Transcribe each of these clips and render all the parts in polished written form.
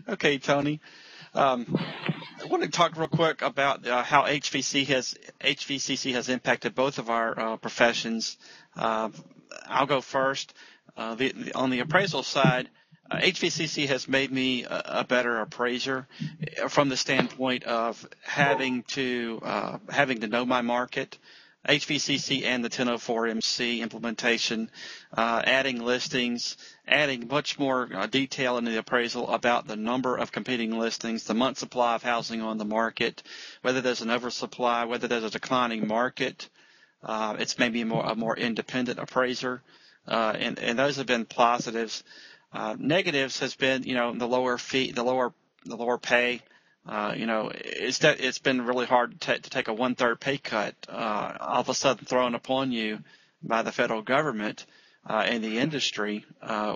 Okay, Tony. I want to talk real quick about how HVCC has impacted both of our professions. Uh, I'll go first. On the appraisal side, HVCC has made me a better appraiser from the standpoint of having to know my market. HVCC and the 1004MC implementation, adding listings, adding much more detail into the appraisal about the number of competing listings, the month supply of housing on the market, whether there's an oversupply, whether there's a declining market. It's maybe a more independent appraiser, and those have been positives. Negatives has been, the lower fee, the lower pay. It's been really hard to take a 1/3 pay cut all of a sudden thrown upon you by the federal government and the industry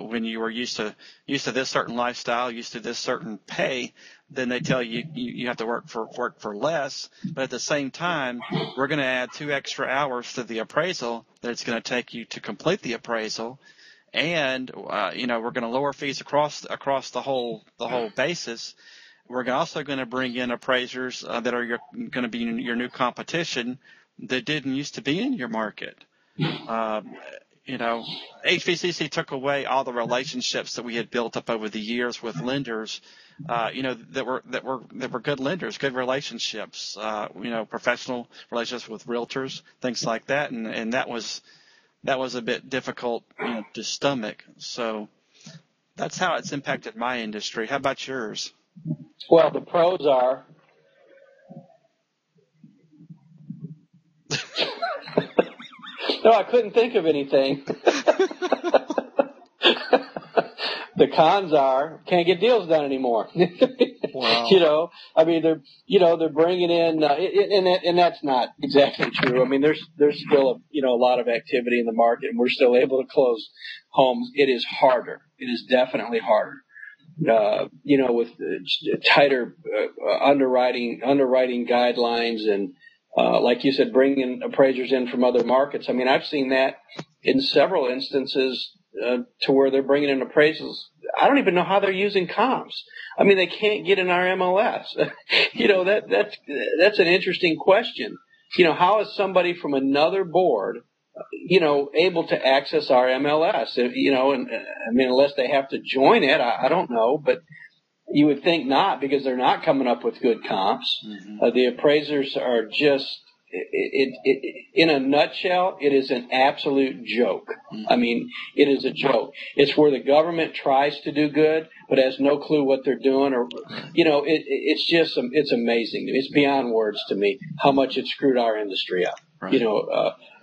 when you were used to this certain lifestyle, used to this certain pay. Then they tell you you have to work for less, but at the same time, we're going to add 2 extra hours to the appraisal that it's going to take you to complete the appraisal. And we're going to lower fees across the whole basis. We're also going to bring in appraisers that are going to be your new competition that didn't used to be in your market. HVCC took away all the relationships that we had built up over the years with lenders, that were good lenders, good relationships, professional relationships with realtors, things like that, and that was a bit difficult to stomach. So that's how it's impacted my industry. How about yours? Well, the pros are no, I couldn't think of anything. The cons are can't get deals done anymore. Wow. They're bringing in, and that's not exactly true. I mean, there's still a lot of activity in the market, and we're still able to close homes. It is harder. It is definitely harder. With tighter underwriting guidelines and, like you said, bringing appraisers in from other markets. I mean, I've seen that in several instances to where they're bringing in appraisals. I don't even know how they're using comps. I mean, they can't get in our MLS. That's an interesting question. How is somebody from another board able to access our MLS, unless they have to join it, I don't know, but you would think not, because they're not coming up with good comps. Mm-hmm. The appraisers are just, in a nutshell, it is an absolute joke. Mm-hmm. I mean, it is a joke. It's where the government tries to do good, but has no clue what they're doing, it's amazing. It's beyond words to me how much it screwed our industry up. Right.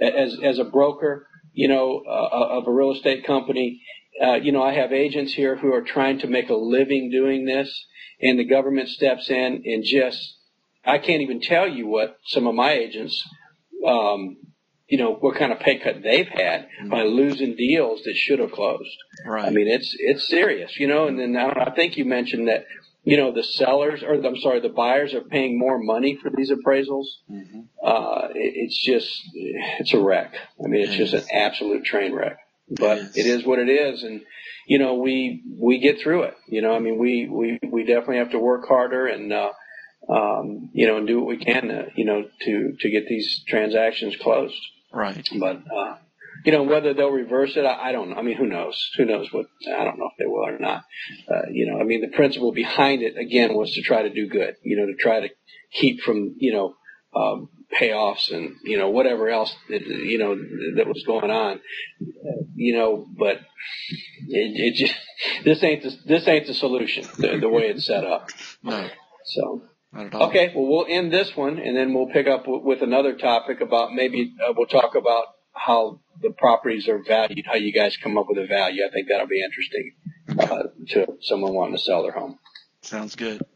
As a broker, of a real estate company, I have agents here who are trying to make a living doing this, and the government steps in and I can't even tell you what some of my agents, what kind of pay cut they've had by losing deals that should have closed. Right. I mean, it's serious, and then I think you mentioned that, the buyers are paying more money for these appraisals. Mm-hmm. It's a wreck. I mean, it's just an absolute train wreck. But it is what it is, and we get through it. We definitely have to work harder and and do what we can to get these transactions closed. Right. But whether they'll reverse it, I don't know. I mean, who knows? Who knows what? I don't know if they will or not. The principle behind it again was to try to do good. To try to keep from payoffs and whatever else that was going on. But it just this ain't the solution. The way it's set up. No. So. Not at all. Okay, well, we'll end this one, and then we'll pick up with another topic about we'll talk about how the properties are valued, how you guys come up with a value. I think that'll be interesting to someone wanting to sell their home. Sounds good.